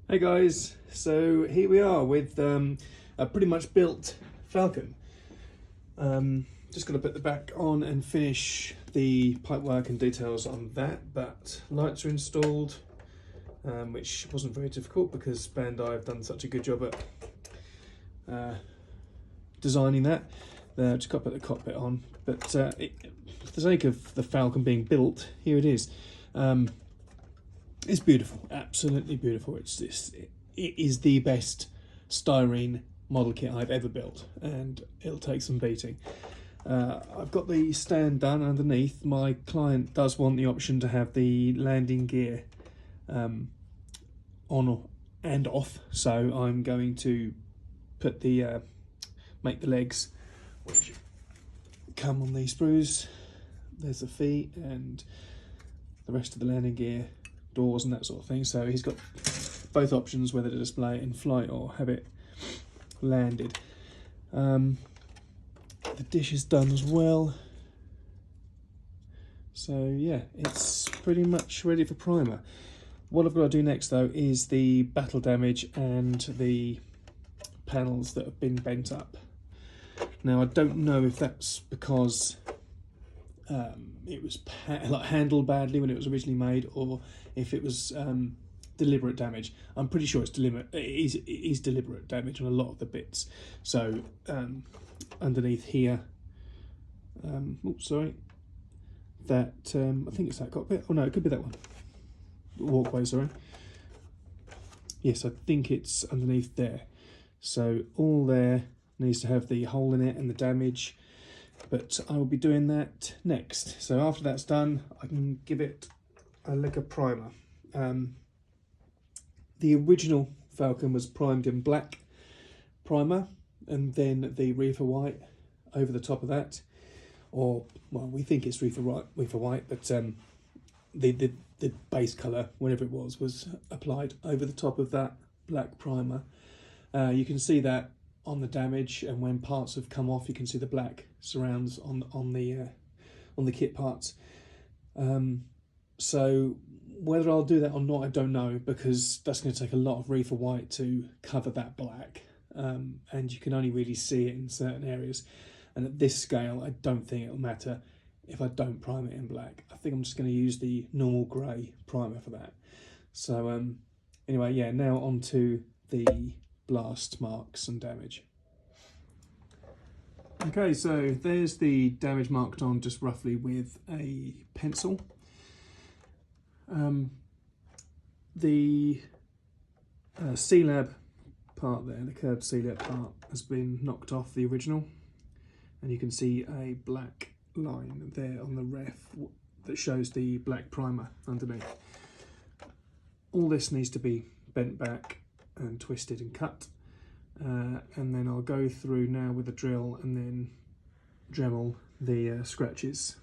Hey guys, so here we are with a pretty much built Falcon. Just going to put the back on and finish the pipework and details on that, but lights are installed, which wasn't very difficult because Bandai have done such a good job at designing that. Just got to put the cockpit on, but for the sake of the Falcon being built, here it is. It's beautiful, absolutely beautiful. It is the best styrene model kit I've ever built, and it'll take some beating. I've got the stand done underneath. My client does want the option to have the landing gear on and off, so I'm going to put the make the legs, which come on these sprues. There's the feet and the rest of the landing gear, doors and that sort of thing. So he's got both options, whether to display it in flight or have it landed. The dish is done as well. So yeah, it's pretty much ready for primer. What I've got to do next though is the battle damage and the panels that have been bent up. Now I don't know if that's because it was handled badly when it was originally made, or if it was deliberate damage. I'm pretty sure it's deliberate. It is deliberate damage on a lot of the bits. So underneath here, that I think it's that cockpit. Oh no, it could be that one. Walkway, sorry. Yes, I think it's underneath there. So all there needs to have the hole in it and the damage, but I will be doing that next. So after that's done, I can give it a lick of primer. The original Falcon was primed in black primer, and then the reefer white over the top of that, or well, we think it's reefer white, but the base colour, whatever it was applied over the top of that black primer. You can see that on the damage, and when parts have come off, you can see the black surrounds on the kit parts. So whether I'll do that or not, I don't know, because that's going to take a lot of reefer white to cover that black, and you can only really see it in certain areas. And at this scale, I don't think it'll matter if I don't prime it in black. I think I'm just going to use the normal grey primer for that. So anyway, yeah, now on to the blast marks and damage. Okay, so there's the damage marked on just roughly with a pencil. The C-Lab part there, the curved C-Lab part, has been knocked off the original, and you can see a black line there on the ref that shows the black primer underneath. All this needs to be bent back and twisted and cut, and then I'll go through now with a drill and then Dremel the scratches.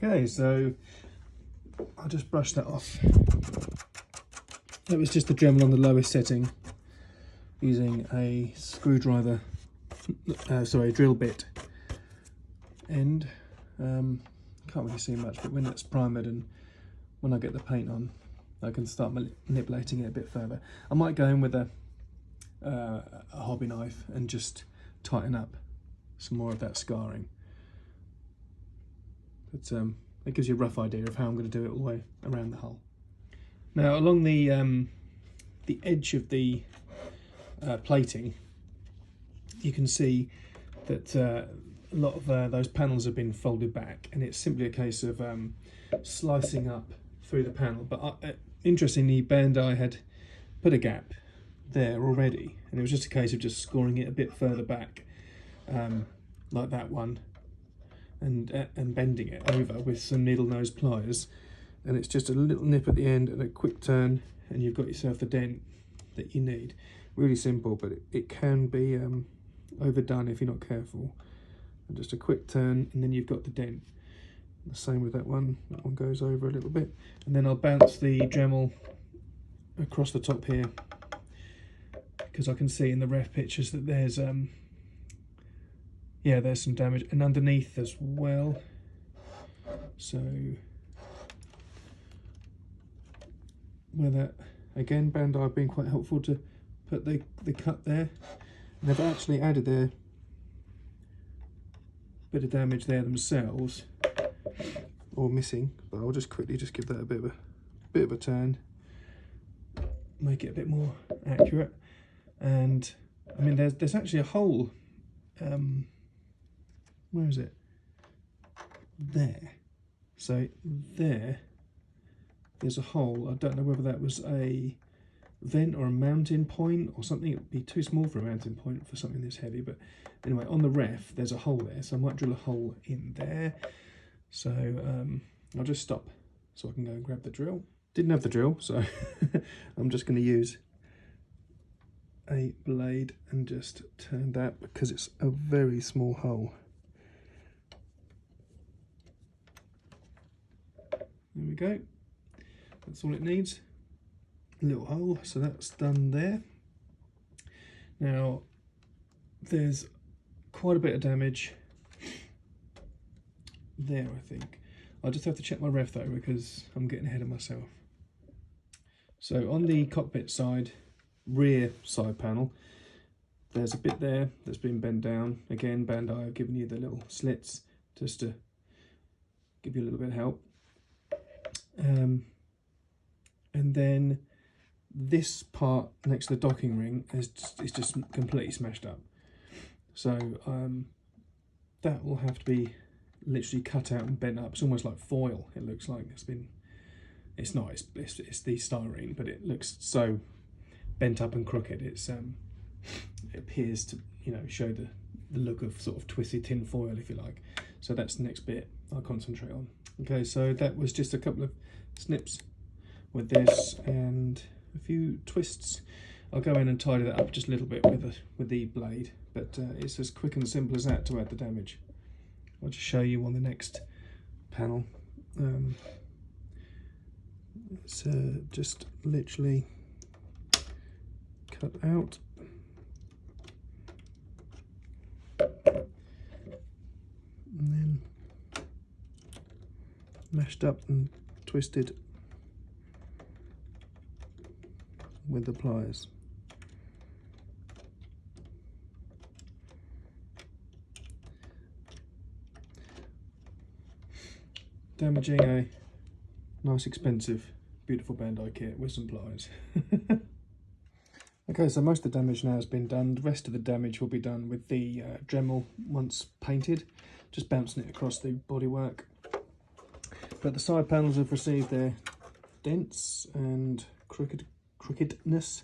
Okay, so I'll just brush that off. That was just the Dremel on the lowest setting, using a screwdriver, drill bit end. Can't really see much, but when that's primed and when I get the paint on, I can start manipulating it a bit further. I might go in with a hobby knife and just tighten up some more of that scarring. But it gives you a rough idea of how I'm going to do it all the way around the hull. Now, along the edge of the plating, you can see that a lot of those panels have been folded back, and it's simply a case of slicing up through the panel. But interestingly, Bandai had put a gap there already, and it was just a case of just scoring it a bit further back, like that one, and bending it over with some needle nose pliers, and it's just a little nip at the end and a quick turn, and you've got yourself the dent that you need. Really simple, but it can be overdone if you're not careful. And just a quick turn, and then you've got the dent. The same with that one goes over a little bit, and then I'll bounce the Dremel across the top here, because I can see in the ref pictures that there's yeah, there's some damage, and underneath as well. So where that, again, Bandai have been quite helpful to put the cut there, and they've actually added their bit of damage there themselves, or missing, but I'll just quickly just give that a bit of a turn, make it a bit more accurate. And I mean, there's actually a hole, where is it? There. So there's a hole. I don't know whether that was a vent or a mounting point or something. It would be too small for a mounting point for something this heavy, but anyway, on the ref there's a hole there, so I might drill a hole in there. So I'll just stop so I can go and grab the drill. Didn't have the drill, so I'm just going to use a blade and just turn that, because it's a very small hole. There we go. That's all it needs. A little hole, so that's done there. Now, there's quite a bit of damage there, I think. I'll just have to check my ref though, because I'm getting ahead of myself. So on the cockpit side, rear side panel, there's a bit there that's been bent down. Again, Bandai have given you the little slits just to give you a little bit of help. And then this part next to the docking ring is just completely smashed up. So that will have to be literally cut out and bent up. It's almost like foil. It looks like it's not. It's the styrene, but it looks so bent up and crooked. It appears to, you know, show the look of sort of twisted tin foil, if you like. So that's the next bit I'll concentrate on. Okay, so that was just a couple of snips with this and a few twists. I'll go in and tidy that up just a little bit with the blade, but it's as quick and simple as that to add the damage. I'll just show you on the next panel. It's just literally cut out. And then mashed up and twisted with the pliers. Damaging a nice, expensive, beautiful Bandai kit with some pliers. Okay, so most of the damage now has been done. The rest of the damage will be done with the Dremel once painted, just bouncing it across the bodywork. But the side panels have received their dents and crookedness,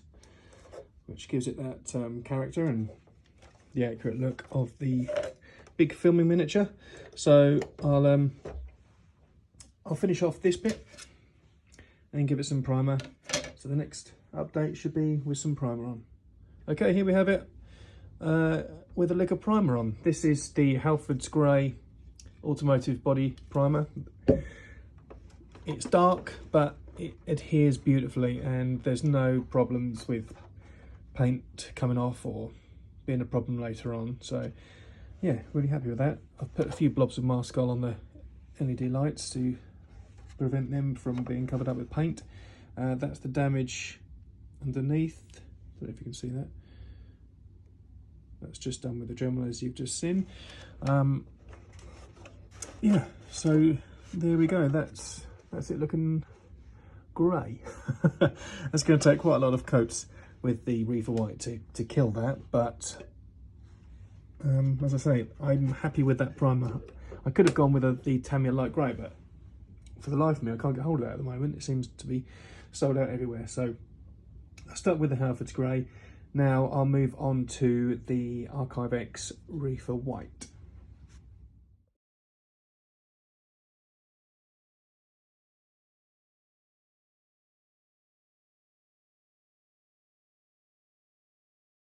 which gives it that character and the accurate look of the big filming miniature. So I'll finish off this bit and give it some primer. So the next update should be with some primer on. Okay, here we have it with a lick of primer on. This is the Halfords Grey Automotive Body Primer. It's dark, but it adheres beautifully, and there's no problems with paint coming off or being a problem later on. So yeah, really happy with that. I've put a few blobs of Maskol on the LED lights to prevent them from being covered up with paint. That's the damage underneath. I don't know if you can see that. That's just done with the Dremel, as you've just seen. Yeah, so there we go. That's it looking grey. That's going to take quite a lot of coats with the Reefer White to kill that, but as I say, I'm happy with that primer. I could have gone with the Tamiya Light Grey, but for the life of me, I can't get hold of that at the moment. It seems to be sold out everywhere. So I stuck with the Halfords Grey. Now I'll move on to the Archive X Reefer White.